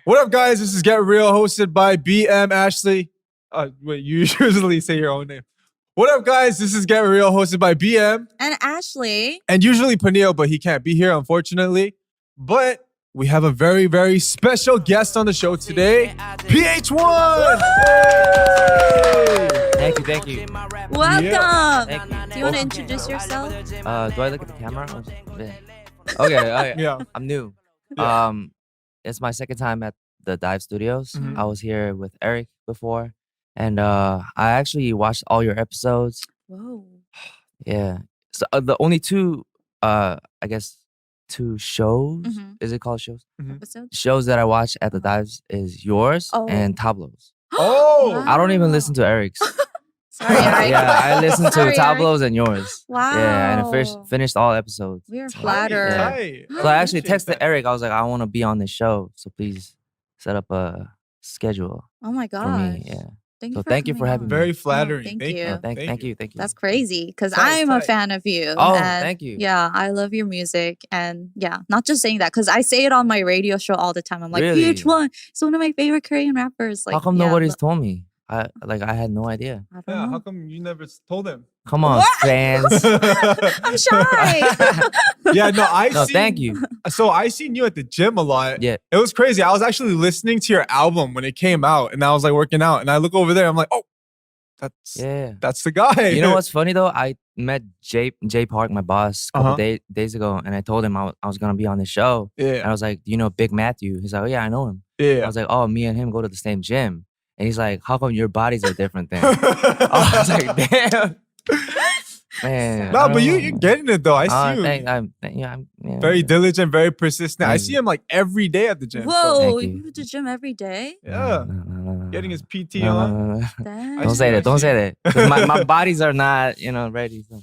What up, guys? This is Get Real, hosted by BM Ashley. Wait, you usually say your own name. What up, guys? This is Get Real, hosted by BM. And Ashley. And usually Peniel, but he can't be here, unfortunately. But we have a very, very special guest on the show today, pH-1! Thank you. Welcome. Yeah. Thank you. Do you want to introduce yourself? Do I look at the camera? Yeah. Okay. Yeah. I'm new. Yeah. It's my second time at the Dive Studios. Mhm. I was here with Eric before, and I actually watched all your episodes. Whoa. Yeah. So the only two, I guess, two shows. Mhm. Is it called shows? Episode? Shows that I watch at the Dives is yours Oh. and Tableau's. Oh! I don't even listen to Eric's. Sorry, Eric. Yeah, I listen to Sorry, Tableau's and yours. Wow. Yeah, and I finished all episodes. We are Tight, flattered. tight. So I actually appreciate texted that. Eric. I was like, I want to be on this show, so please set up a schedule Oh my for gosh. me. Yeah. Thank So you for thank you for coming having on. me. Very flattering. thank Thank you. you. Thank you. That's crazy because Tight, I'm a tight. fan of you. Oh, and thank you. Yeah, I love your music. And yeah, not just saying that because I say it on my radio show all the time. I'm like, Really? PH1 is one of my favorite Korean rappers. Like, How come yeah, nobody's told me? I had no idea. I don't Yeah, know. how come you never told him? Come on, What? fans. I'm shy. Yeah, no, No, thank you. So I seen you at the gym a lot. Yeah. It was crazy. I was actually listening to your album when it came out, and I was like working out, and I look over there. I'm like, oh, Yeah. that's the guy. You know what's funny though? I met Jay Park, my boss, a couple days ago, and I told him I was gonna be on the show. And I Yeah, was like, do you know Big Matthew? He's like, oh yeah, I know him. I yeah. was like, oh, me and him go to the same gym. And he's like, how come your bodies are different then? I was like, damn. Man. No, I but don't you're know. getting it though. I see you. I'm Very diligent, very persistent. I Thank see him like every day at the gym. so- Whoa, Thank you you. go to the gym every day? yeah. No. Getting his PT No, on. no, no. Damn. I Don't see say you, I that. Don't see say that. 'Cause my bodies are not, ready. So.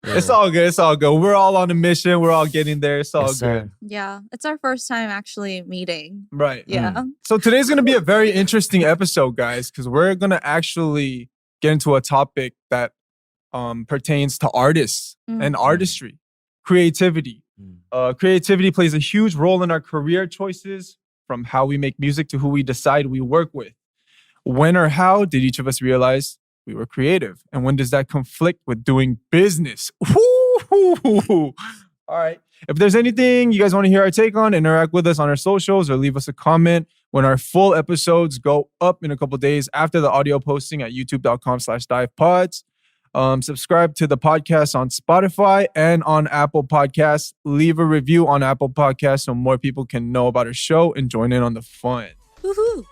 It's Yeah. all good. It's all good. We're all on a mission. We're all getting there. It's all Yes, good. sir. Yeah, it's our first time actually meeting. Right. Yeah. So today's going to be a very interesting episode, guys, because we're going to actually get into a topic that pertains to artists and artistry, creativity. Creativity plays a huge role in our career choices, from how we make music to who we decide we work with. When or how did each of us realize we were creative? And when does that conflict with doing business? Woo-hoo-hoo. All right. If there's anything you guys want to hear our take on, interact with us on our socials or leave us a comment when our full episodes go up in a couple days after the audio posting at youtube.com/divepods. Subscribe to the podcast on Spotify and on Apple Podcasts. Leave a review on Apple Podcasts so more people can know about our show and join in on the fun. Woohoo.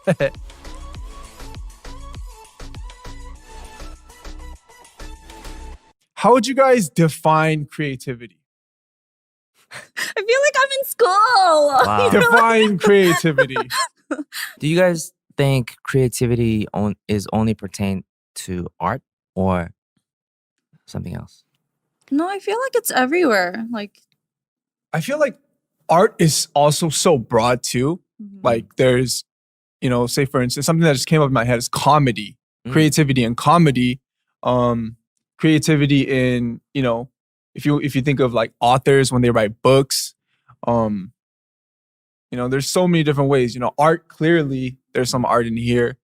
How would you guys define creativity? I feel like I'm in school. Wow. Define creativity. Do you guys think creativity is only pertain to art or something else? No, I feel like it's everywhere. Like, I feel like art is also so broad too. Like there's, say for instance, something that just came up in my head is comedy, creativity in comedy, creativity in, if you think of like authors when they write books, there's so many different ways, art, clearly there's some art in here,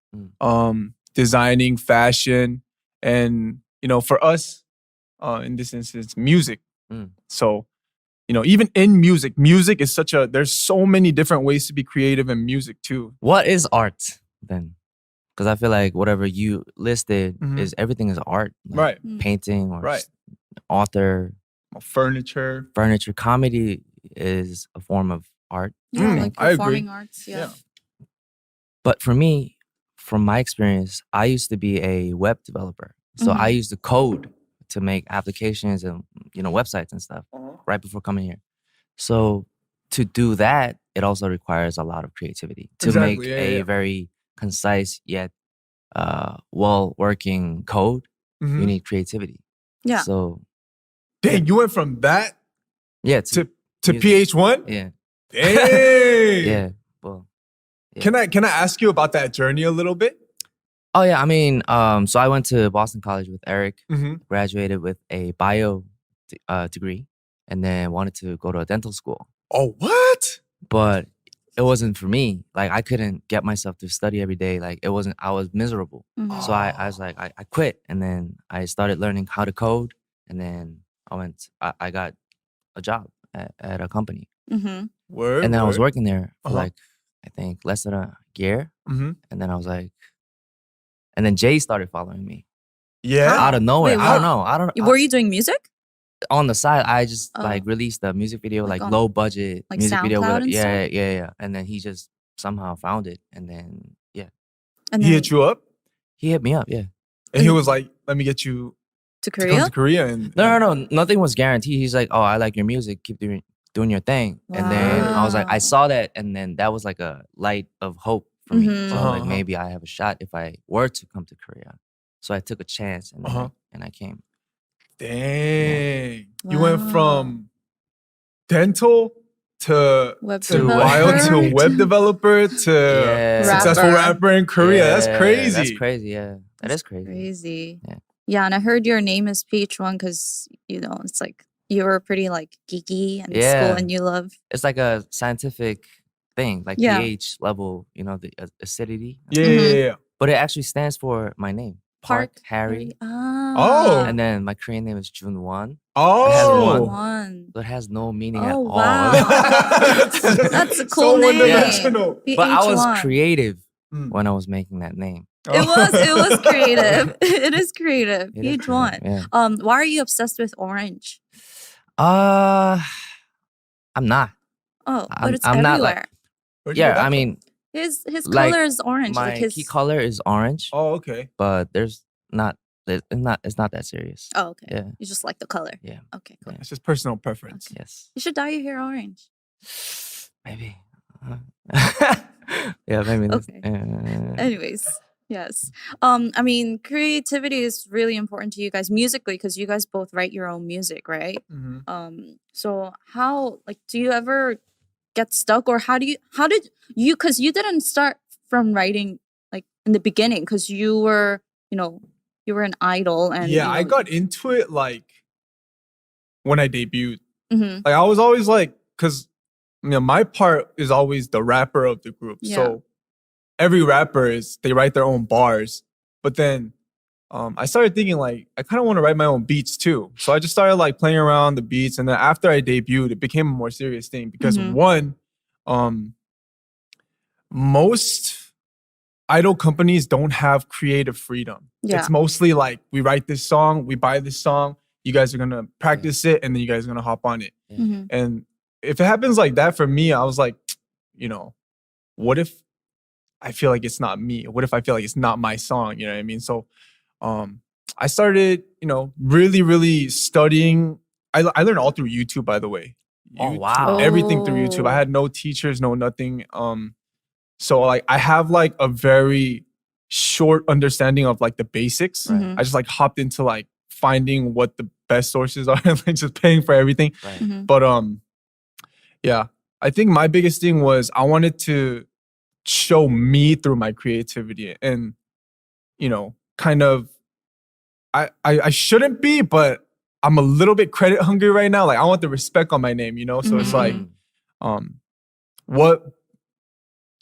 designing, fashion, and, for us, in this instance, music. So, even in music is there's so many different ways to be creative in music too. What is art then? Because I feel like whatever you listed is everything is art. Like Right. painting or Right. author, Furniture. furniture. Comedy is a form of art. yeah, like I agree. performing arts. Yeah. But for me, from my experience, I used to be a web developer. So I used to code to make applications and websites and stuff right before coming here. So to do that, it also requires a lot of creativity to Exactly, make yeah, a yeah. very concise yet well-working code. You need creativity. Yeah. So Dang, you went from that yeah, to music. PH1? yeah, Dang. yeah. Well, yeah. Can I ask you about that journey a little bit? Oh yeah, I mean, so I went to Boston College with Eric, Mm-hmm. graduated with a bio degree, and then wanted to go to a dental school. Oh, what? But it wasn't for me. Like I couldn't get myself to study every day. Like it wasn't. I was miserable. Mhm. So I was like, I quit, and then I started learning how to code, and then I got a job at a company, Mhm. Word. and then I was word. working there for Uh-huh. like I think less than a year, Mhm. and then I was like, and then Jay started following me Yeah. How? out of nowhere. Wait, I don't what? know. Were you doing music? On the side, I just Oh. like released a music video, Like like on, low budget like music video. SoundCloud With, and yeah, stuff? yeah. And then he just somehow found it, and then And He then hit you up, he hit me up. Yeah. and he And- was like, "Let me get you to to come Korea? to Korea." And No. Nothing was guaranteed. He's like, oh, I like your music. Keep doing your thing. And then I was like, I Wow. saw that, and then that was like a light of hope for me. So I was like, Uh-huh. maybe I have a shot if I were to come to Korea. So I took a chance, and then Uh-huh. I came. Dang, you went Wow. from dental to Web To wild to developer. web developer to Yeah. successful Rapper. rapper in Korea. That's Yeah, crazy. That's crazy. Yeah, that is crazy. Crazy. Yeah. Yeah, and I heard your name is PH1 because it's like you were pretty like geeky in school, Yeah. and you love. It's like a scientific thing, like Yeah. pH level, the acidity. Yeah, Mhm. yeah, yeah. But it actually stands for my name, Park Harry. Oh. And then my Korean name is Junwon. Oh, One. So it has no meaning at Oh, all. wow. That's a cool so name. one-dimensional. But I was PH1. creative Mm. when I was making that name. It was creative. It is creative. It is PH1. creative, yeah. Why are you obsessed with orange? I'm not. Oh, but I'm- it's I'm not, like- everywhere. Where'd you get Yeah, that I from? mean, His like, color is orange. my Like his. key color is orange, Oh, okay. but it's not that serious. Oh, okay. Yeah. You just like the color. Yeah. Okay, cool. It's just personal preference. Okay. Yes. You should dye your hair orange. Maybe. Yeah, maybe. Okay. Anyways, yes. I mean, creativity is really important to you guys musically because you guys both write your own music, right? Mhm. So how do you ever get stuck, or how did you? Because you didn't start from writing like in the beginning, because you were an idol, and Yeah, I got into it like when I debuted. Mhm. Like I was always like, because my part is always the rapper of the group. Yeah. So every rapper they write their own bars. But then I started thinking like I kind of want to write my own beats too. So I just started like playing around the beats, and then after I debuted, it became a more serious thing because Mhm. one, most idol companies don't have creative freedom. Yeah. It's mostly like we write this song, we buy this song, you guys are gonna practice it, and then you guys are gonna hop on it. Mhm. And if it happens like that for me, I was like, what if I feel like it's not me? What if I feel like it's not my song? You know what I mean? So I started, really, really studying. I learned all through YouTube, by the way. Oh, wow. Everything through YouTube. I Oh. had no teachers, no nothing. So like I have like a very short understanding of like the basics. Right. Mhm. I just like hopped into like finding what the best sources are and like just paying for everything. Right. Mhm. But yeah, I think my biggest thing was I wanted to show me through my creativity, and kind of I shouldn't be, but I'm a little bit credit hungry right now. Like I want the respect on my name, so it's like Mm. what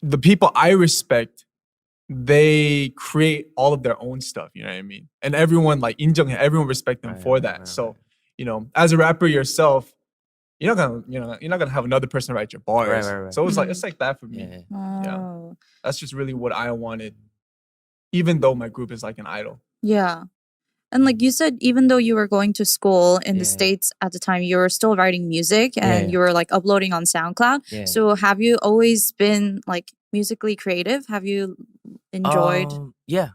the people I respect, they create all of their own stuff, you know what I mean? And everyone like everyone respect them Right, for right, that. right, So, right. as a rapper yourself, you're not gonna have another person write your bars. right. So it's like Mhm. it's like that for me. Yeah. Oh. That's just really what I wanted, even though my group is like an idol. Yeah. And like you said, even though you were going to school in the Yeah. States at the time, you were still writing music and Yeah. you were like uploading on SoundCloud. Yeah. So have you always been like musically creative? Have you enjoyed? Yeah.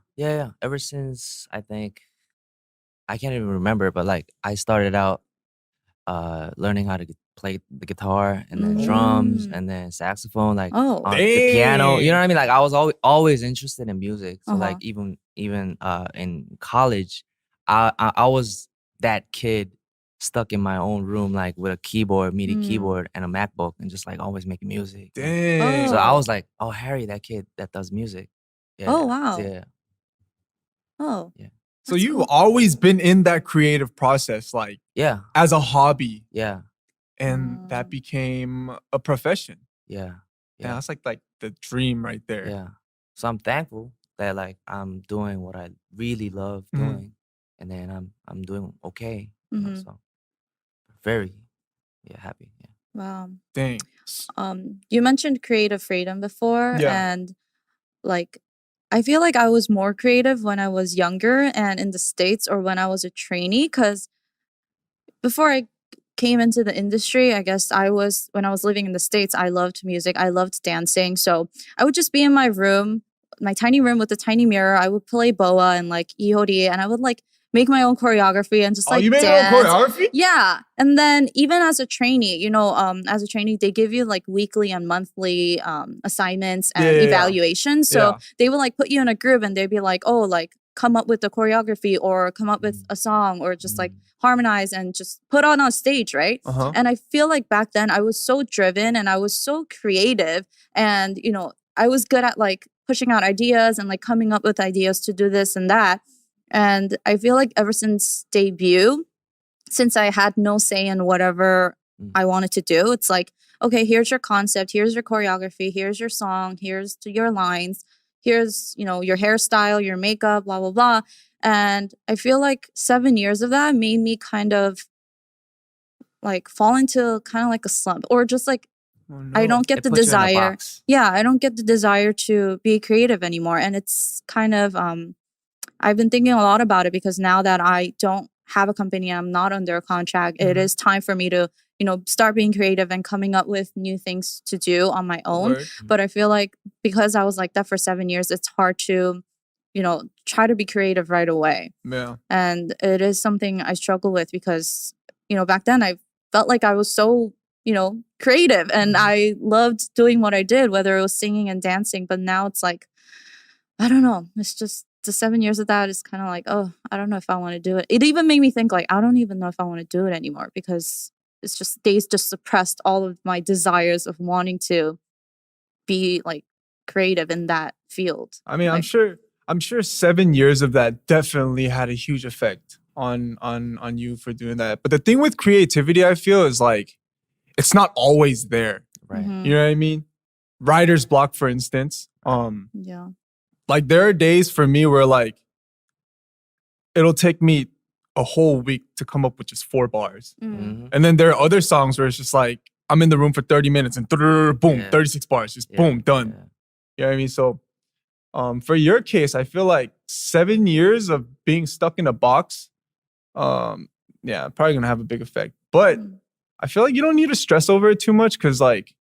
Ever since I think I can't even remember, but like I started out learning how to play the guitar and then drums Mm. and then saxophone, like Oh. on the piano. You know Dang. what I mean? Like I was always interested in music. So Uh-huh. like even in college, I was that kid stuck in my own room, like with a keyboard, MIDI Mm. keyboard, and a MacBook, and just like always making music. Dang. So I Oh. was like, oh, Harry, that kid that does music. Yeah. Oh, wow. Yeah. Oh. Yeah. So That's you've cool. always been in that creative process, like Yeah. as a hobby, Yeah. and that became a profession. Yeah. Yeah, that's like the dream right there. Yeah. So I'm thankful that like I'm doing what I really love Mhm. doing, and then I'm doing okay. You know, Mhm. so very happy. Yeah. Wow. Dang. You mentioned creative freedom before, Yeah. and like I feel like I was more creative when I was younger and in the States, or when I was a trainee, because before I came into the industry, I guess when I was living in the States, I loved music. I loved dancing. So I would just be in my room, my tiny room with a tiny mirror. I would play boa and like ihori, and I would like make my own choreography and just like you made dance. your own choreography? Yeah. And then even as a trainee, as a trainee, they give you like weekly and monthly assignments and Yeah. evaluations. So Yeah. they will like put you in a group and they'd be like, oh, like come up with the choreography or come up with a song or just like harmonize and just put on stage, right? Uh-huh. And I feel like back then I was so driven and I was so creative, and I was good at like pushing out ideas and like coming up with ideas to do this and that. And I feel like ever since debut, since I had no say in whatever I wanted to do, it's like, okay, here's your concept, here's your choreography, here's your song, here's your lines, here's, your hairstyle, your makeup, blah, blah, blah. And I feel like 7 years of that made me kind of like fall into kind of like a slump, or just like I don't get It the puts you in a desire. box. Yeah, I don't get the desire to be creative anymore. And it's kind of I've been thinking a lot about it, because now that I don't have a company, I'm not under a contract, it is time for me to, start being creative and coming up with new things to do on my own. Word. But I feel like because I was like that for 7 years, it's hard to, try to be creative right away. Yeah. And it is something I struggle with, because, back then I felt like I was so, creative and I loved doing what I did, whether it was singing and dancing. But now it's like, I don't know. It's just the 7 years of that is kind of like, oh, I don't know if I want to do it. It even made me think like, I don't even know if I want to do it anymore, because it's just days just suppressed all of my desires of wanting to be like creative in that field. I mean, like, I'm sure 7 years of that definitely had a huge effect on you for doing that. But the thing with creativity, I feel, is like it's not always there. Right. mhm. You know what I mean? Writer's block, for instance. Yeah. Like there are days for me where like it'll take me a whole week to come up with just 4 bars. Mm. And then there are other songs where it's just like I'm in the room for 30 minutes and boom, Yeah. 36 bars, just Yeah. boom, done. Yeah. You know what I mean? So for your case, I feel like 7 years of being stuck in a box, probably gonna have a big effect. But I feel like you don't need to stress over it too much, because like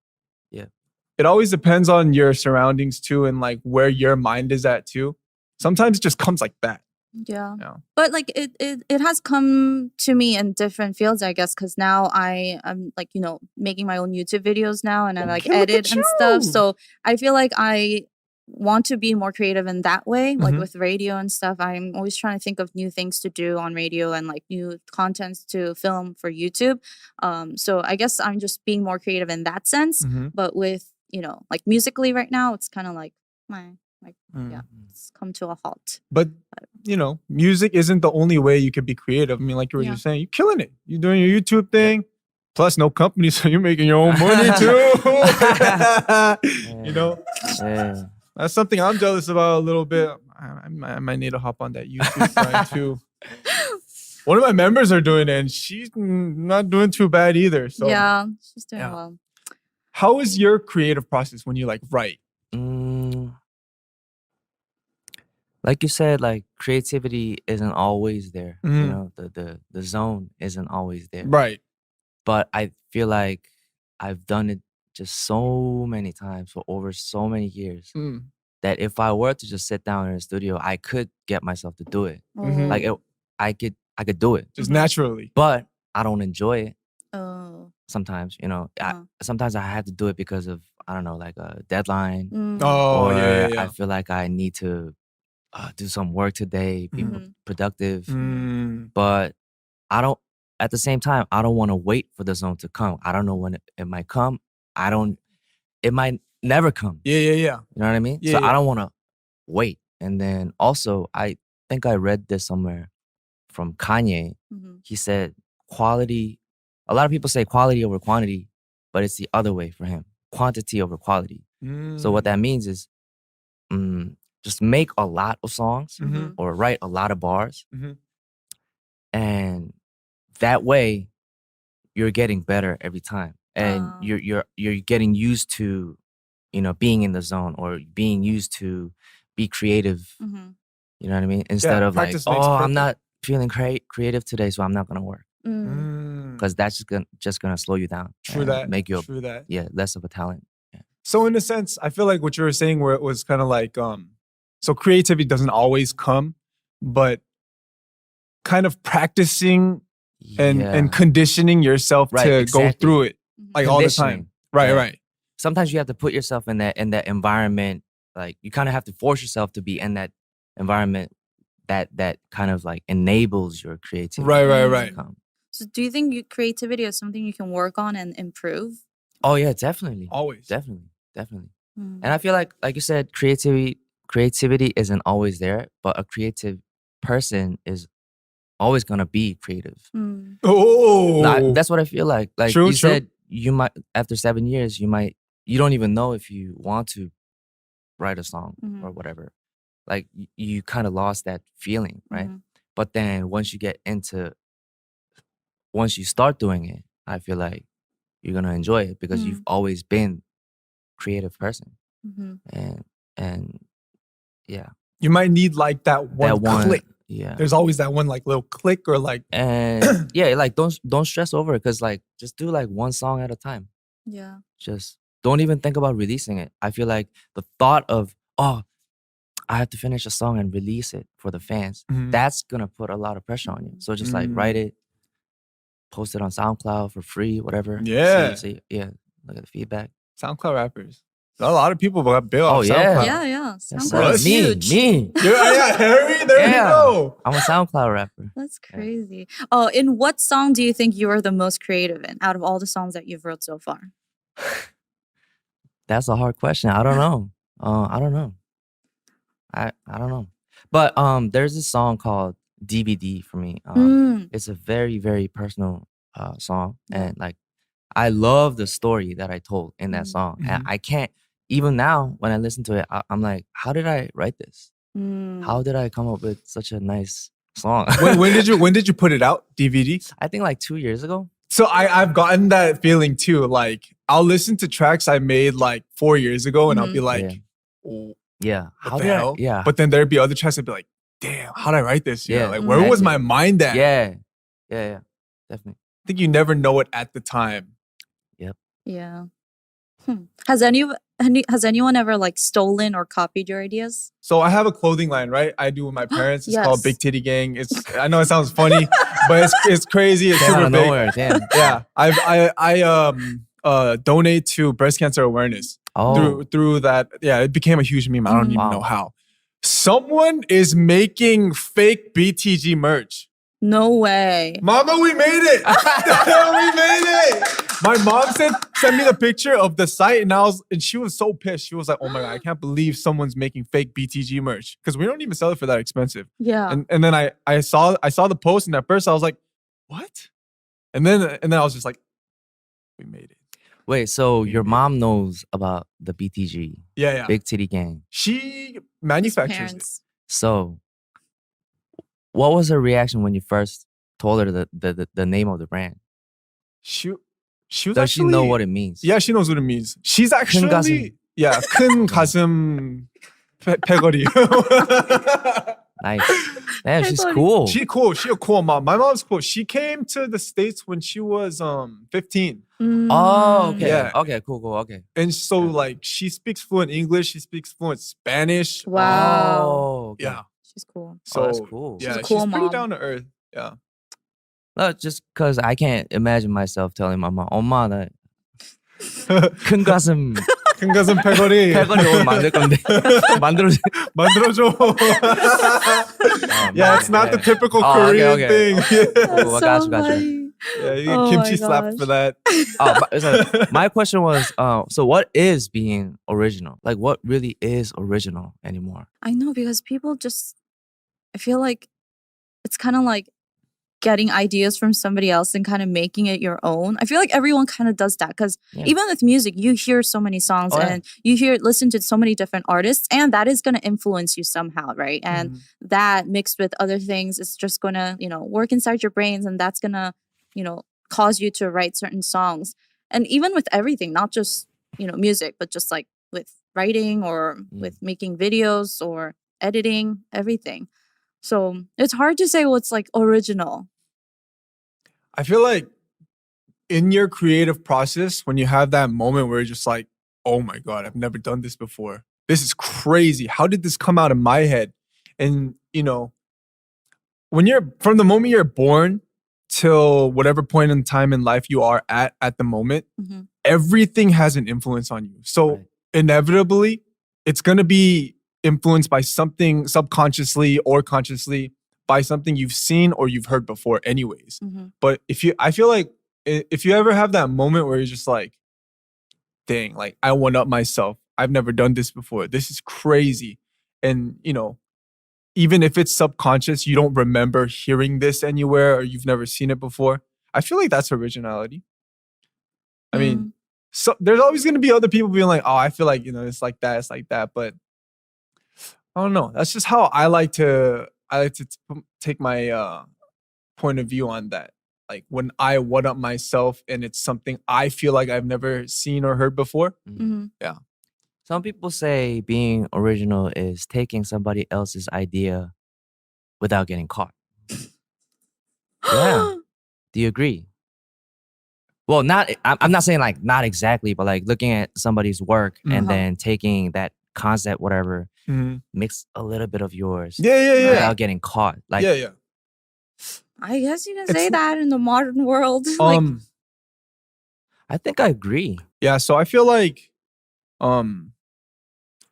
it always depends on your surroundings too, and like where your mind is at too. Sometimes it just comes like that. Yeah. Yeah. But like it has come to me in different fields, I guess, because now I am like, making my own YouTube videos now, and I like Okay, look edit at and stuff. you. So I feel like I want to be more creative in that way, like Mhm. with radio and stuff. I'm always trying to think of new things to do on radio and like new contents to film for YouTube. So I guess I'm just being more creative in that sense. Mhm. But with, like musically right now, it's kind of like Mm. it's come to a halt. But music isn't the only way you could be creative. I mean, like you were Yeah. just saying, you're killing it. You're doing your YouTube thing. Plus, no company, so you're making your own money too. Yeah. That's something I'm jealous about a little bit. I might need to hop on that YouTube side too. One of my members are doing it, and she's not doing too bad either. So, Yeah, she's doing Yeah. well. how is your creative process when you like write? Like you said, like creativity isn't always there. Mhm. You know, the zone isn't always there. Right. But I feel like I've done it just so many times for over so many years Mm. that if I were to just sit down in a studio, I could get myself to do it. Mhm. Like I could do it, Just Mhm. naturally. but I don't enjoy it Oh. sometimes. Uh-huh. Sometimes I have to do it because of, I don't know, like a deadline, Oh, or yeah. I feel like I need to do some work today, be Mhm. productive. Mm. But I don't. At the same time, I don't want to wait for the zone to come. I don't know when it might come. It might never come. Yeah. You know what I mean? Yeah, So yeah. I don't want to wait. And then also, I think I read this somewhere from Kanye. Mhm. He said quality. A lot of people say quality over quantity, but it's the other way for him. quantity over quality. Mm. So what that means is just make a lot of songs Mhm. or write a lot of bars. Mhm. And that way you're getting better every time. And Oh. you're getting used to, being in the zone or being used to be creative. Mhm. You know what I mean? Instead of like, practice makes I'm perfect. not feeling creative today, so I'm not gonna work. Mm. Because that's just gonna slow you down. True and that. Make you True that. less of a talent. So in a sense, I feel like what you were saying where it was kind of like, so creativity doesn't always come, but kind of practicing and conditioning yourself Right, to exactly. go through it like all the Conditioning. time. Right, Yeah. right. Sometimes you have to put yourself in that environment. Like you kind of have to force yourself to be in that environment that kind of like enables your creativity. Right. to come. So do you think creativity is something you can work on and improve? Oh yeah, definitely. Always. Definitely. Mm. And I feel like you said, creativity isn't always there, but a creative person is always gonna be creative. Mm. Oh. That's what I feel like. Like True, you true. said, you might after 7 years, you don't even know if you want to write a song Mhm. or whatever. Like you kind of lost that feeling, right? Mhm. But then once you start doing it, I feel like you're gonna enjoy it because you've always been a creative person. Mhm. And yeah, You might need like that one click. Yeah. There's always that one like little click or like And yeah, like don't stress over it because like just do like one song at a time. Yeah. Just don't even think about releasing it. I feel like the thought of I have to finish a song and release it for the fans, Mhm. that's gonna put a lot of pressure on you. So just like write it, post it on SoundCloud for free, whatever. Yeah. See, look at the feedback. SoundCloud rappers. A lot of people got built Oh, off yeah. SoundCloud. Yeah. Yes, SoundCloud sir. is huge. Me. Yeah, Harry, there you Yeah. go. I'm a SoundCloud rapper. That's crazy. Oh, in what song do you think you are the most creative in out of all the songs that you've wrote so far? That's a hard question. I don't know. I don't know. I don't know. But there's this song called DVD for me. It's a very, very personal song. Yeah. And like I love the story that I told in that song. And I can't, even now when I listen to it, I'm like, how did I write this? How did I come up with such a nice song? when did you put it out? DVD? I think like 2 years ago. So I've gotten that feeling too. Like I'll listen to tracks I made like 4 years ago and I'll be like, oh, Yeah. what the hell? Yeah. But then there'd be other tracks I'd be like, damn, how'd I write this? You know, Yeah, like where was my mind at? Yeah. Definitely. I think you never know it at the time. Yeah. Has anyone ever like stolen or copied your ideas? So I have a clothing line, right? I do with my parents. It's Yes. called Big Titty Gang. I know it sounds funny, but it's crazy. It's Came out super of big. nowhere. Damn. Yeah, I donate to breast cancer awareness through that. Yeah, it became a huge meme. I don't even know how. Someone is making fake BTG merch. No way. Mama, we made it. We made it. My mom sent me the picture of the site and she was so pissed. She was like, oh my God, I can't believe someone's making fake BTG merch. Because we don't even sell it for that expensive. Yeah. And then I saw the post and at first I was like, what? And then I was just like, we made it. Wait, so your mom knows about the BTG? Yeah. Big Titty Gang. She manufactures it. Parents. So what was her reaction when you first told her the name of the brand? She was Does actually, she know what it means? Yeah, she knows what it means. She's actually 가슴. Yeah, 큰 가슴 패거리. Nice. Damn, she's Everybody- cool. She's cool. She a cool mom. My mom's cool. She came to the States when she was 15. Oh, okay. Yeah. Okay, cool. Okay. And so like she speaks fluent English, she speaks fluent Spanish. Wow. Oh, okay. Yeah. She's cool. So that's cool. Yeah, She's a cool she's pretty mom. down to earth. Yeah. No, just because I can't imagine myself telling my mom, 엄마, 나 큰 가슴 큰 가슴 패거리. 패거리 옷 만들 건데 만들어줘. 만들어줘. Yeah, it's not the typical Oh, Korean okay. thing. Oh, got you. Yeah, you get Oh kimchi my slapped gosh. for that. So my question was, so what is being original? Like, what really is original anymore? I know because people just, I feel like it's kind of like getting ideas from somebody else and kind of making it your own. I feel like everyone kind of does that because even with music, you hear so many songs and you listen to so many different artists, and that is going to influence you somehow, right? And that mixed with other things is just going to, work inside your brains, and that's going to, cause you to write certain songs. And even with everything, not just, music, but just like with writing or with making videos or editing, everything. So it's hard to say what's like original. I feel like in your creative process, when you have that moment where you're just like, oh my God, I've never done this before. This is crazy. How did this come out of my head? And, when from the moment you're born till whatever point in time in life you are at the moment, everything has an influence on you. So inevitably, it's going to be influenced by something subconsciously or consciously, by something you've seen or you've heard before anyways. But I feel like if you ever have that moment where you're just like, dang, like I one up myself. I've never done this before. This is crazy. And, even if it's subconscious, you don't remember hearing this anywhere or you've never seen it before. I feel like that's originality. I mean, so there's always going to be other people being like, oh, I feel like, it's like that. But I don't know. That's just how I like to take my point of view on that. Like when I one up myself and it's something I feel like I've never seen or heard before. Yeah. Some people say being original is taking somebody else's idea without getting caught. Yeah. Do you agree? Well, I'm not saying like not exactly, but like looking at somebody's work and then taking that concept, whatever, mix a little bit of yours without getting caught. Like, yeah. I guess you can say that in the modern world. I think I agree. Yeah, so I feel like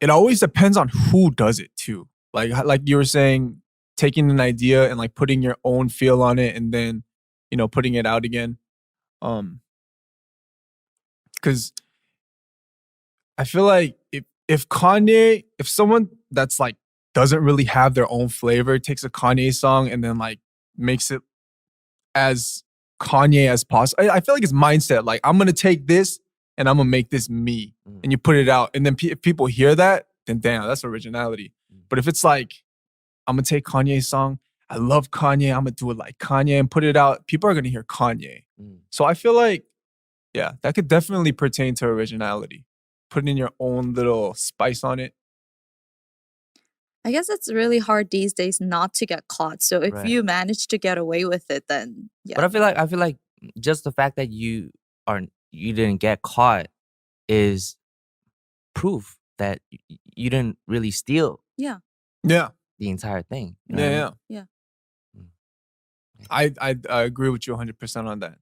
it always depends on who does it too. Like you were saying, taking an idea and like putting your own feel on it and then, putting it out again. Because I feel like if someone that's like doesn't really have their own flavor takes a Kanye song and then like makes it as Kanye as possible, I feel like it's mindset. Like I'm gonna take this and I'm gonna make this me, and you put it out, and then if people hear that, then damn, that's originality. But if it's like I'm gonna take Kanye's song, I love Kanye, I'm gonna do it like Kanye and put it out, people are gonna hear Kanye. So I feel like, yeah, that could definitely pertain to originality. Putting your own little spice on it. I guess it's really hard these days not to get caught. So if you manage to get away with it, then yeah. But I feel like just the fact that you didn't get caught is proof that you didn't really steal Yeah. Yeah. the entire thing. You know what I mean? I agree with you 100% on that.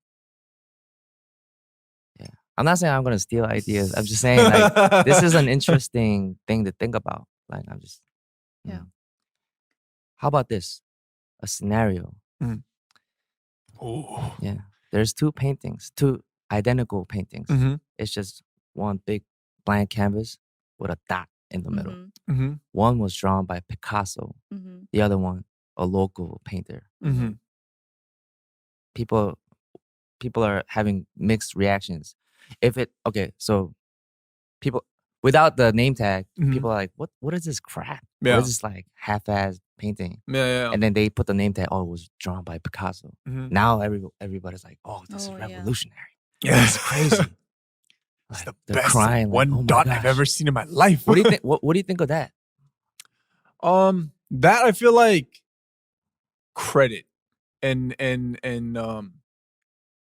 Yeah. I'm not saying I'm gonna steal ideas. I'm just saying like this is an interesting thing to think about. Like I'm just How about this? A scenario. Oh. Yeah. There's two identical paintings. It's just one big blank canvas with a dot in the middle. One was drawn by Picasso. The other one, a local painter. People are having mixed reactions. So people without the name tag, people are like, what is this crap? Yeah. What is this like half-ass painting? Yeah. And then they put the name tag, oh, it was drawn by Picasso. Now everybody's like, oh, this is revolutionary. Yeah. It's crazy. It's Like, the they're best crying, like, one oh my dot I've gosh. ever seen in my life. What do you think? What do you think of that? That I feel like credit and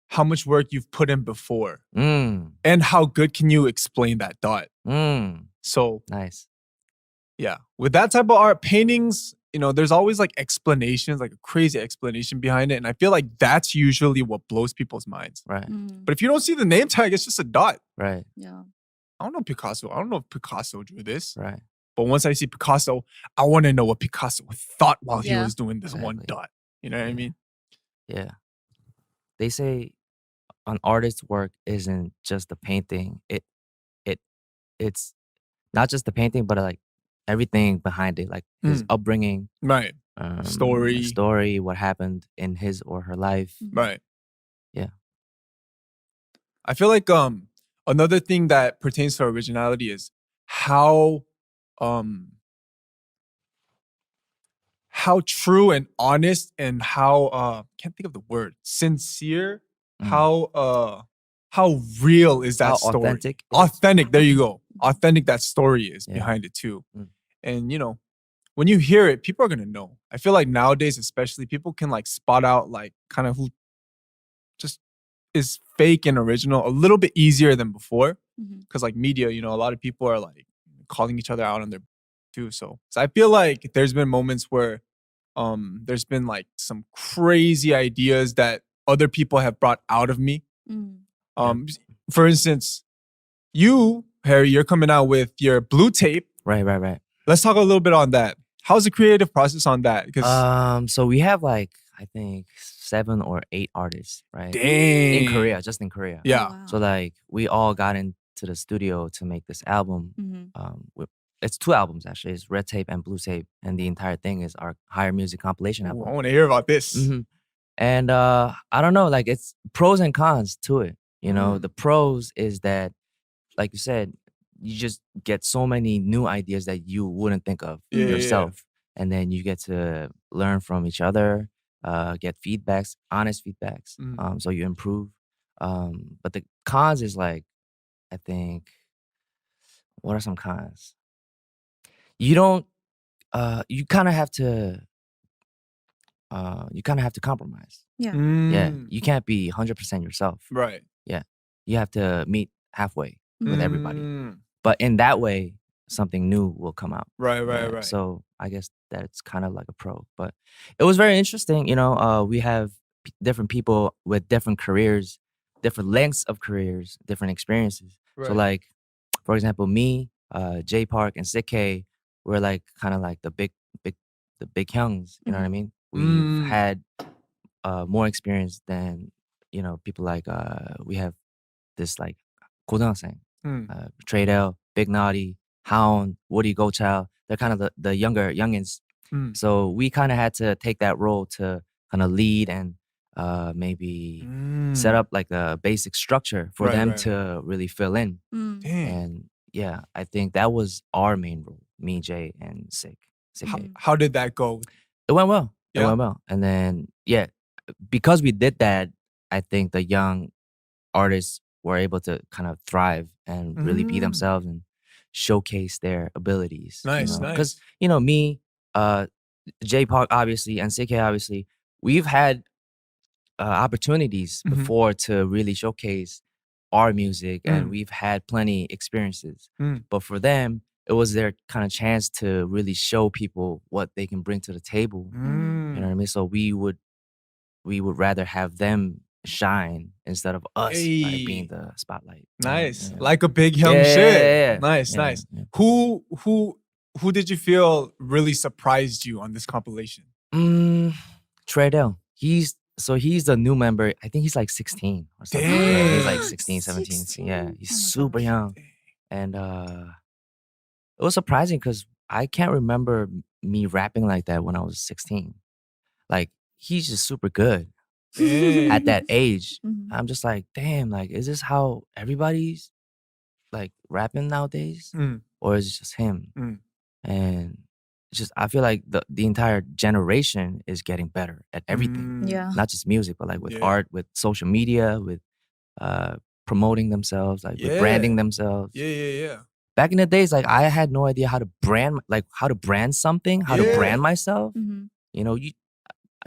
how much work you've put in before, and how good can you explain that dot. So Nice. yeah, with that type of art, paintings, there's always like explanations, like a crazy explanation behind it, and I feel like that's usually what blows people's minds. Right. But if you don't see the name tag, it's just a dot. Right. Yeah. I don't know Picasso. I don't know if Picasso drew this. Right. But once I see Picasso, I want to know what Picasso thought while he Yeah. was doing this one Exactly. dot. You know what I mean? Yeah. They say an artist's work isn't just the painting. It's not just the painting, but like everything behind it, like his upbringing, Right. story, what happened in his or her life. Right. Yeah. I feel like another thing that pertains to originality is how true and honest and how can't think of the word, sincere, how real is that How story? authentic. Authentic, there you go. Authentic that story is behind it too. And you know, when you hear it, people are gonna know. I feel like nowadays, especially, people can like spot out like kind of who just is fake and original a little bit easier than before. Because like media, you know, a lot of people are like calling each other out on their too. So I feel like there's been moments where there's been like some crazy ideas that other people have brought out of me. For instance, you, Harry, you're coming out with your blue tape. Right. Let's talk a little bit on that. How's the creative process on that? Because so we have like, I think 7 or 8 artists, right? dang. In Korea, just in Korea. Yeah. Oh, wow. So like we all got into the studio to make this album. It's 2 albums actually. It's Red Tape and Blue Tape, and the entire thing is our Higher Music compilation album. Ooh, I want to hear about this. And I don't know, like it's pros and cons to it. You know, the pros is that, like you said, you just get so many new ideas that you wouldn't think of yourself. And then you get to learn from each other, get feedbacks, honest feedbacks. So you improve. But the cons is like, I think, what are some cons? You don't, you kind of have to compromise. Yeah. Yeah. You can't be 100% yourself. Right. Yeah. You have to meet halfway with everybody. But in that way, something new will come out. Right. So I guess that's kind of like a pro. But it was very interesting. You know, we have different people with different careers, different lengths of careers, different experiences. Right. So like, for example, me, J Park and SIGA, we're like kind of like the big hyungs. You know what I mean? We've had more experience than, you know, people like, we have this like 고등학생, Tradell, Big Naughty, Hound, Woody Gochild. They're kind of the youngins. So we kind of had to take that role to kind of lead and maybe set up like a basic structure for them to really fill in. And yeah, I think that was our main role, me, Jay, and Sig. How did that go? It went well. Yeah. It went well. And then, yeah, because we did that, I think the young artists were able to kind of thrive and really be themselves and showcase their abilities. Nice. Because, you know, me, J Park, obviously, and CK, obviously, we've had opportunities before to really showcase our music, and we've had plenty experiences. But for them, it was their kind of chance to really show people what they can bring to the table. You know what I mean? So we would rather have them shine instead of us like, being the spotlight. Nice. Yeah. Like a big young Yeah, shit. yeah. Nice. Yeah. Who did you feel really surprised you on this compilation? Tradell. He's the new member. I think he's like 16 or something. Dang. Yeah, he's like 16, 17. 16. Yeah, he's Oh my super gosh. young. And it was surprising because I can't remember me rapping like that when I was 16. Like, he's just super good at that age. I'm just like, damn, like, is this how everybody's like rapping nowadays? Or is it just him? And it's just, I feel like the entire generation is getting better at everything. Yeah. Not just music, but like with art, with social media, with promoting themselves, like with branding themselves. Yeah. Back in the days, like I had no idea how to brand something, how to brand myself. You know,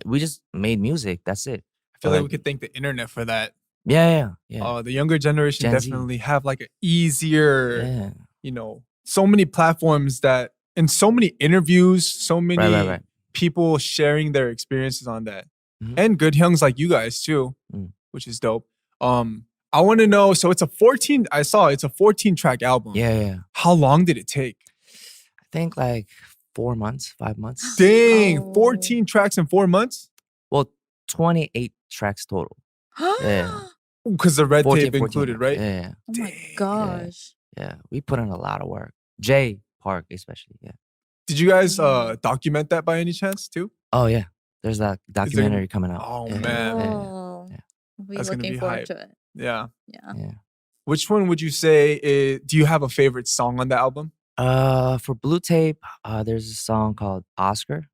we just made music. That's it. I feel like we could thank the internet for that. Yeah. The younger generation Gen Z. definitely have like an easier, you know, so many platforms that, and so many interviews, so many Right. people sharing their experiences on that. And good hyungs like you guys too, which is dope. I want to know, so it's a 14-track album. Yeah. How long did it take? I think like 4 months, 5 months. Dang, 14 tracks in 4 months? Well, 28 tracks total. Yeah. Because the red 14, tape included, right? Yeah. Oh my gosh. Yeah. We put in a lot of work. J Park especially, yeah. Did you guys document that by any chance too? Oh yeah, there's that documentary coming out. Oh Yeah, man, Oh, yeah. we're That's gonna looking be forward hype. to it. yeah. Yeah. yeah. Which one would you say do you have a favorite song on the album? For Blue Tape, there's a song called Oscar.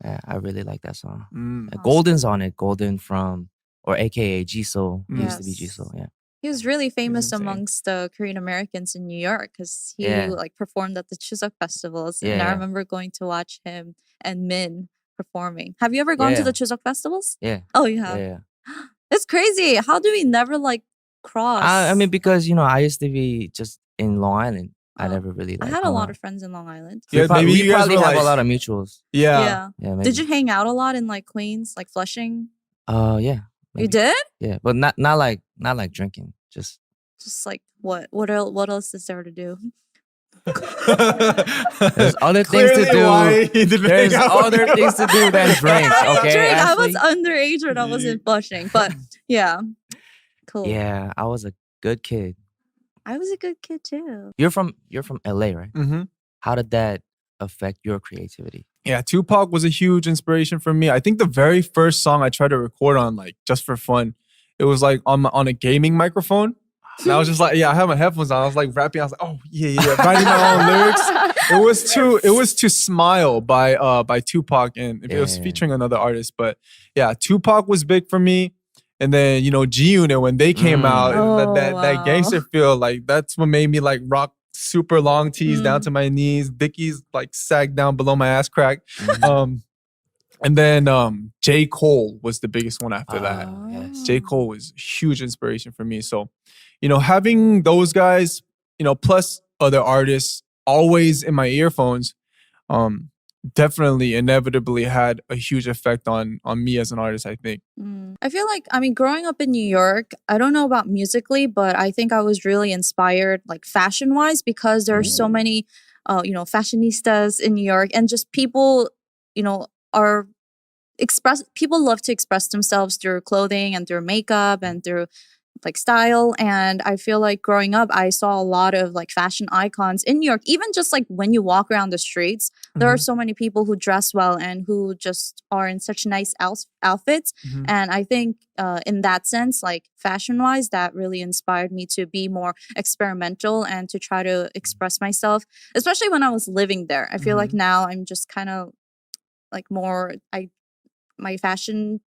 Yeah, I really like that song. Golden's on it. Golden from, or AKA Jisoo. He used to be Yes. Jisoo. Yeah. He was really famous insane. amongst the Korean Americans in New York because he Yeah. like performed at the Chuseok festivals, and Yeah, I yeah. remember going to watch him and Min performing. Have you ever gone to Yeah. the Chuseok festivals? Yeah. Oh, you Yeah. have. yeah. It's crazy. How do we never like cross? I mean, because I used to be just in Long Island. I Oh. never really. I Like, had a hung lot out. of friends in Long Island. Yeah, maybe we you guys probably were have like, a lot of mutuals. yeah. Yeah. Maybe. Did you hang out a lot in like Queens, like Flushing? Yeah. You maybe. did? Yeah, but not like drinking. Just Just like what else is there to do? there's other things to Clearly why do. he didn't There's hang out with other you. things to do than drink. Okay, Drink. I was Ashley? underage when I was in Flushing, but yeah, cool. Yeah, I was a good kid. I was a good kid too. You're from LA, right? Mhm. How did that affect your creativity? Yeah, Tupac was a huge inspiration for me. I think the very first song I tried to record on, like just for fun, it was like on a gaming microphone. And I was just like, yeah, I had my headphones on. I was like rapping. I was like, oh yeah, writing my own lyrics. It was to Smile by Tupac, and it was Yeah. featuring another artist. But yeah, Tupac was big for me. And then G-Unit, when they came out, Oh, that wow. gangster feel, like that's what made me like rock super long tees down Mm. to my knees. Dickies like sagged down below my ass crack. Mhm. And then J. Cole was the biggest one after that. Yes. J. Cole was huge inspiration for me. So, having those guys, plus other artists always in my earphones, definitely inevitably had a huge effect on me as an artist, I think. I feel like, growing up in New York, I don't know about musically, but I think I was really inspired, like fashion wise, because there are so many, fashionistas in New York, and just people, people love to express themselves through clothing and through makeup and through like style. And I feel like growing up, I saw a lot of like fashion icons in New York. Even just like when you walk around the streets, there are so many people who dress well and who just are in such nice outfits. Mhm. And I think in that sense, like fashion wise, that really inspired me to be more experimental and to try to express myself, especially when I was living there. I feel like now I'm just kind of like my fashion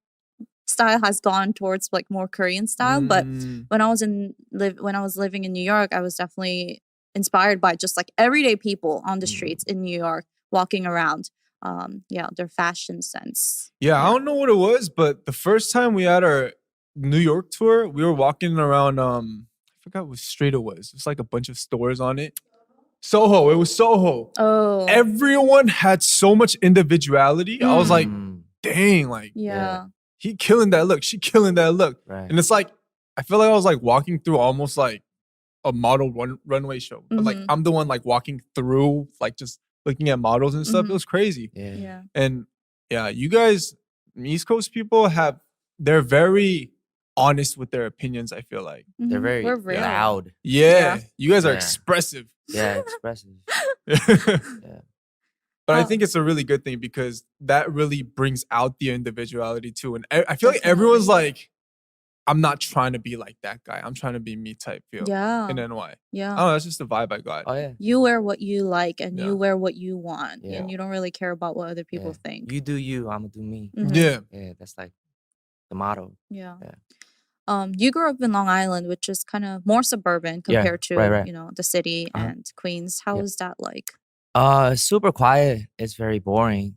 style has gone towards like more Korean style. But when I was living in New York, I was definitely inspired by just like everyday people on the streets in New York walking around. Their fashion sense. Yeah, I don't know what it was, but the first time we had our New York tour, we were walking around, I forgot what street it was. It's like a bunch of stores on it. Soho, it was Soho. Oh, Everyone had so much individuality. I was like, dang, like yeah. he killing that look, she killing that look. Right. And it's like, I feel like I was like walking through almost like a model runway show. But like I'm the one like walking through, like just looking at models and stuff. It was crazy. Yeah. And yeah, you guys, East Coast people they're very honest with their opinions, I feel like. They're very We're real. loud. Yeah. You guys are Yeah. expressive. Yeah, expressive. But I think it's a really good thing because that really brings out the individuality too. And I feel like everyone's like, I'm not trying to be like that guy. I'm trying to be me type feel Yeah. in NY. I Yeah. don't know, that's just the vibe I got. Oh yeah. You wear what you like and Yeah. you wear what you want. Yeah. And you don't really care about what other people Yeah. think. You do you, I'ma do me. Mhm. Yeah. Yeah, that's like the motto. Yeah. Yeah. You grew up in Long Island, which is kind of more suburban Yeah, compared to, right. the city Uh-huh. and Queens. How Yeah. is that like? Super quiet. It's very boring.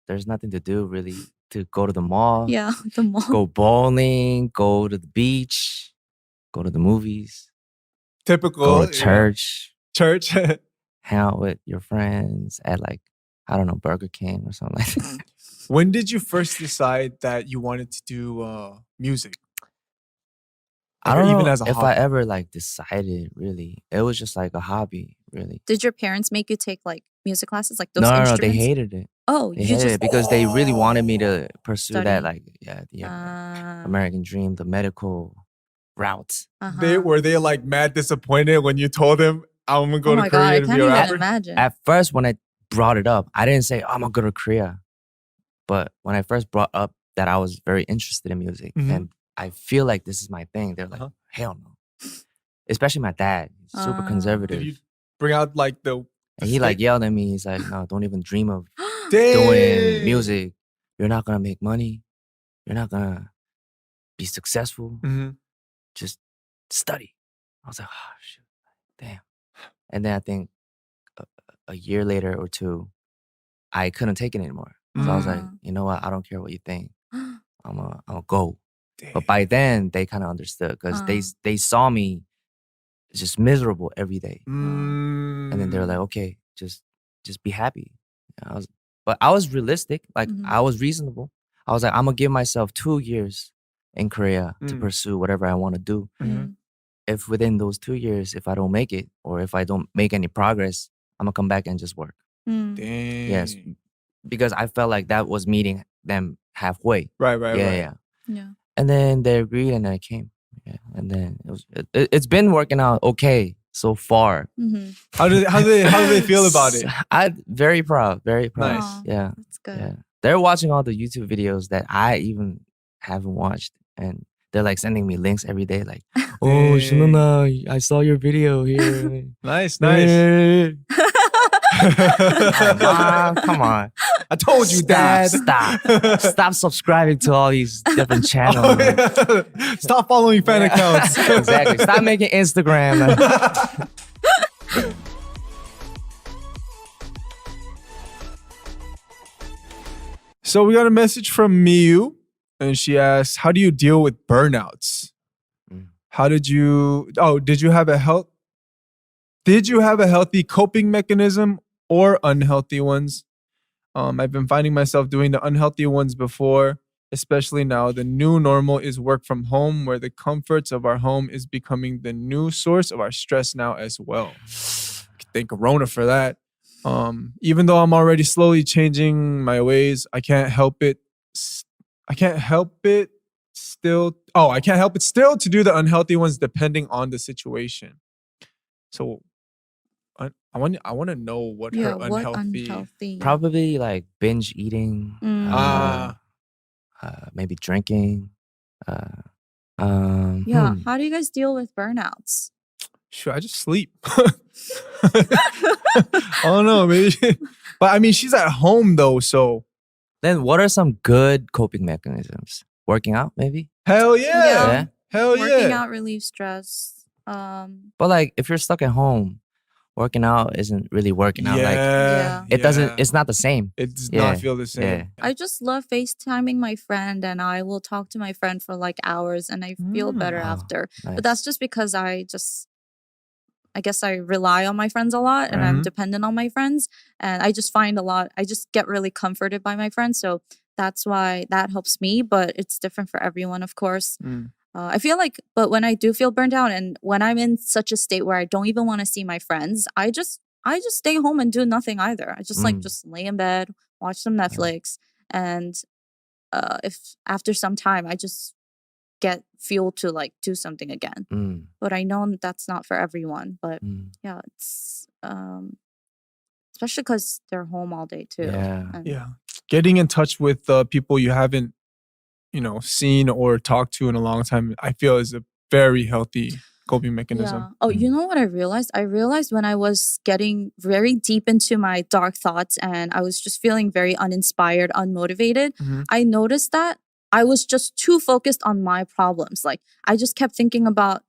There's nothing to do really. To go to the mall, Yeah, the mall. go bowling, go to the beach, go to the movies, Typical. go to church, Church. hang out with your friends at like, I don't know, Burger King or something like that. When did you first decide that you wanted to do music? I don't even know as a if hobby? I ever like decided really. It was just like a hobby, really. Did your parents make you take like music classes, like those No, instruments? they hated it. Oh, They you hated just it because they really wanted me to pursue Study. that, like, the Ah, American dream, the medical route. uh-huh. Were they like mad disappointed when you told them I'm gonna go Oh to my Korea god, I to can't be a even rapper? imagine. At first, when I brought it up, I didn't say, oh, I'm gonna go to Korea. But when I first brought up that I was very interested in music and I feel like this is my thing, they're like, hell no. Especially my dad, he's super conservative. Did you bring out like the and he like yelled at me. He's like, no, don't even dream of Dang. doing music. You're not gonna make money. You're not gonna be successful. Just study. I was like, oh, shoot, damn. And then I think a year later or two, I couldn't take it anymore. So I was like, you know what? I don't care what you think. I'm gonna go. Damn. But by then, they kind of understood because they saw me just miserable every day. And then they were like, okay, just be happy. But I was realistic. Like I was reasonable. I was like, I'm gonna give myself 2 years in Korea to pursue whatever I want to do. If within those 2 years, if I don't make it or if I don't make any progress, I'm gonna come back and just work. Dang. Yes, because I felt like that was meeting them halfway. Right. Yeah. And then they agreed, and I came. Yeah, and then it's been working out okay so far. How do they feel about it? I'm very proud. Very proud. Nice. Yeah, That's good. yeah. They're watching all the YouTube videos that I even haven't watched, and they're like sending me links every day. Like, oh, Shinona, I saw your video here. Nice. Mom, come on. I told you, Dad. Stop subscribing to all these different channels. Stop following fan accounts. Exactly. Stop making Instagram. So we got a message from Miyu, and she asked, "How do you deal with burnouts? How did you? Oh, did you have a healthy coping mechanism or unhealthy ones? I've been finding myself doing the unhealthy ones before, especially now. The new normal is work from home, where the comforts of our home is becoming the new source of our stress now as well. Thank Corona for that. Even though I'm already slowly changing my ways, I can't help it still to do the unhealthy ones depending on the situation." So I want to know what her unhealthy. Probably like binge eating. Maybe drinking. How do you guys deal with burnouts? Sure, I just sleep. I don't know, maybe. But I mean, she's at home though, so. Then what are some good coping mechanisms? Working out, maybe? Hell yeah. Hell yeah. Working out relieves stress. But like, if you're stuck at home, working out isn't really working out. It's not the same. It does not feel the same. Yeah. I just love FaceTiming my friend, and I will talk to my friend for like hours, and I feel better after. Nice. But that's just because I guess I rely on my friends a lot, and I'm dependent on my friends, and I just get really comforted by my friends. So that's why that helps me, but it's different for everyone, of course. I feel like, but when I do feel burned out and when I'm in such a state where I don't even want to see my friends, I just stay home and do nothing either. I just lay in bed, watch some Netflix, and if after some time I just get fuel to like do something again. But I know that's not for everyone. But yeah, it's especially because they're home all day too. Yeah, getting in touch with people you haven't seen or talked to in a long time, I feel is a very healthy coping mechanism. Yeah. Oh, you know what I realized? I realized when I was getting very deep into my dark thoughts and I was just feeling very uninspired, unmotivated, I noticed that I was just too focused on my problems. Like I just kept thinking about,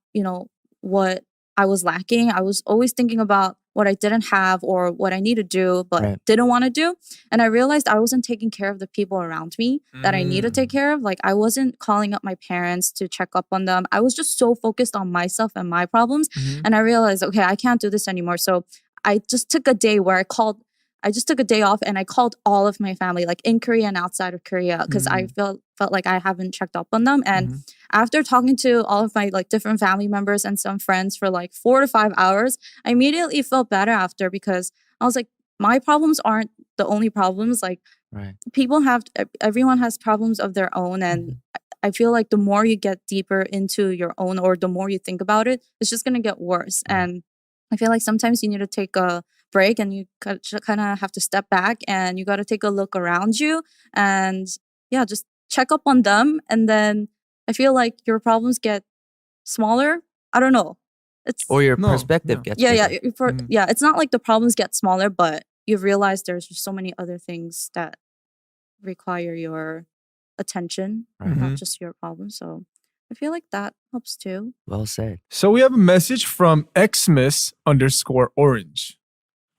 what I was lacking. I was always thinking about what I didn't have or what I need to do, but didn't want to do. And I realized I wasn't taking care of the people around me that I need to take care of. Like I wasn't calling up my parents to check up on them. I was just so focused on myself and my problems. And I realized, okay, I can't do this anymore. So I just took a day where I just took a day off and I called all of my family, like in Korea and outside of Korea, because I felt like I haven't checked up on them. And after talking to all of my like different family members and some friends for like 4 to 5 hours, I immediately felt better after, because I was like, my problems aren't the only problems. Like everyone has problems of their own. And I feel like the more you get deeper into your own, or the more you think about it, it's just going to get worse. And I feel like sometimes you need to take a break and you kind of have to step back and you got to take a look around you and just check up on them. And then I feel like your problems get smaller. I don't know. Or your perspective gets bigger. It's not like the problems get smaller, but you realize there's just so many other things that require your attention, not just your problem. So I feel like that helps too. Well said. So we have a message from Xmas_orange.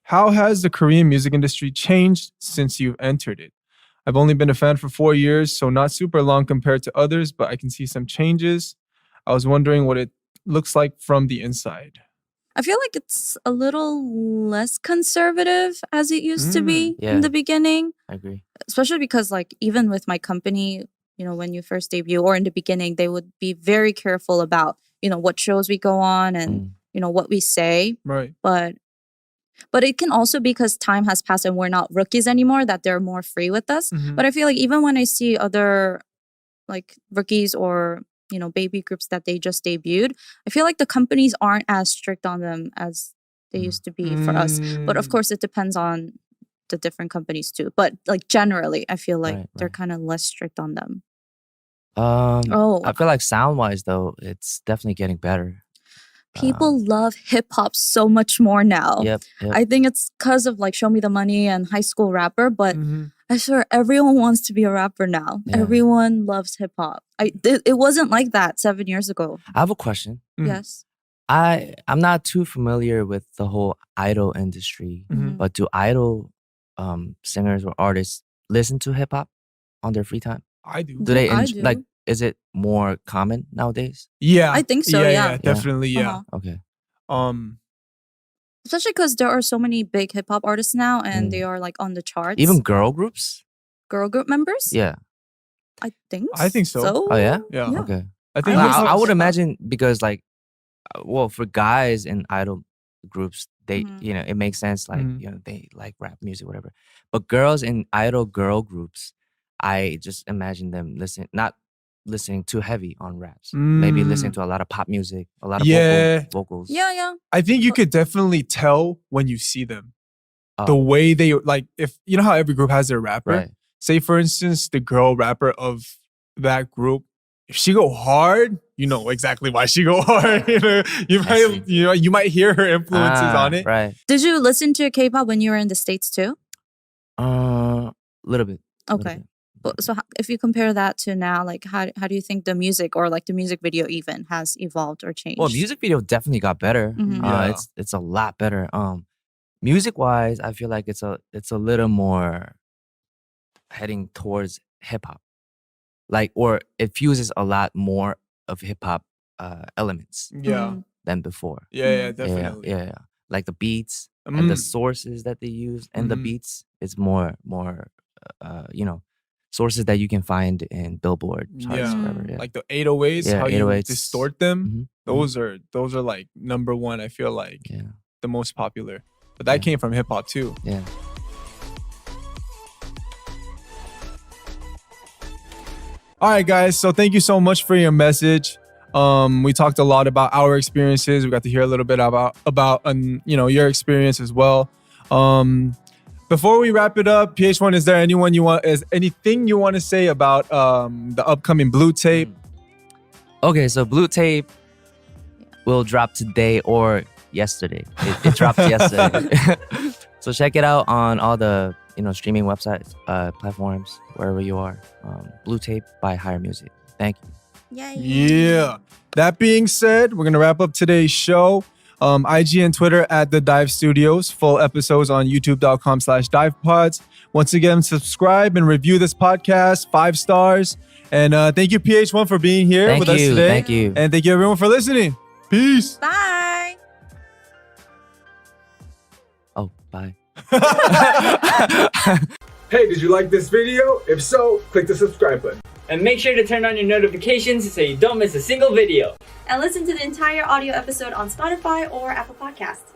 How has the Korean music industry changed since you've entered it? I've only been a fan for 4 years, so not super long compared to others, but I can see some changes. I was wondering what it looks like from the inside. I feel like it's a little less conservative as it used to be in the beginning. I agree. Especially because like even with my company, you know, when you first debut or in the beginning, they would be very careful about, you know, what shows we go on and, you know, what we say. Right. But it can also be because time has passed and we're not rookies anymore, that they're more free with us. But I feel like even when I see other like rookies or, you know, baby groups that they just debuted, I feel like the companies aren't as strict on them as they used to be for us. But of course, it depends on the different companies too. But like generally, I feel like they're kind of less strict on them. I feel like sound-wise though, it's definitely getting better. People love hip hop so much more now. Yep. I think it's because of like Show Me the Money and High School Rapper, but I swear everyone wants to be a rapper now. Yeah. Everyone loves hip hop. It wasn't like that 7 years ago. I have a question. Yes. I'm not too familiar with the whole idol industry, but do idol singers or artists listen to hip hop on their free time? I do. Do they I do. like? Is it more common nowadays? Yeah, I think so. Yeah. definitely. Yeah. Okay. Especially because there are so many big hip hop artists now, and they are like on the charts. Even girl groups? Girl group members? Yeah. I think. so. Oh yeah. Yeah. Okay. I think I would imagine because like, well, for guys in idol groups, they you know it makes sense like you know they like rap music whatever, but girls in idol girl groups, I just imagine them not listening too heavy on raps. Maybe listening to a lot of pop music, a lot of vocals. Yeah. I think you could definitely tell when you see them. The way they like, if you know how every group has their rapper. Right. Say for instance, the girl rapper of that group, if she go hard, you know exactly why she go hard. You might hear her influences on it. Right. Did you listen to K-pop when you were in the States too? Little bit. Okay. So if you compare that to now, like how do you think the music or like the music video even has evolved or changed? Well, music video definitely got better. It's a lot better. Music wise, I feel like it's a little more heading towards hip hop, like, or it fuses a lot more of hip hop elements than before. Yeah, definitely. Yeah. Like the beats and the sources that they use and the beats is more you know, sources that you can find in Billboard charts, whatever. Yeah. Like the 808s, how 808s. you distort them. Those are like number one. I feel like the most popular, but that came from hip hop too. Yeah. All right, guys. So thank you so much for your message. We talked a lot about our experiences. We got to hear a little bit about you know, your experience as well. Before we wrap it up, PH1, is there anything you want to say about the upcoming Blue Tape? Okay, so Blue Tape will drop today or yesterday. It dropped yesterday. So check it out on all the streaming websites, platforms, wherever you are. Blue Tape by Higher Music. Thank you. Yeah. That being said, we're gonna wrap up today's show. IG and Twitter at The Dive Studios. Full episodes on youtube.com/divepods. Once again, subscribe and review this podcast 5 stars. And thank you, PH1, for being here with us today. Thank you. And thank you, everyone, for listening. Peace. Bye. Oh, bye. Hey, did you like this video? If so, click the subscribe button. And make sure to turn on your notifications so you don't miss a single video. And listen to the entire audio episode on Spotify or Apple Podcasts.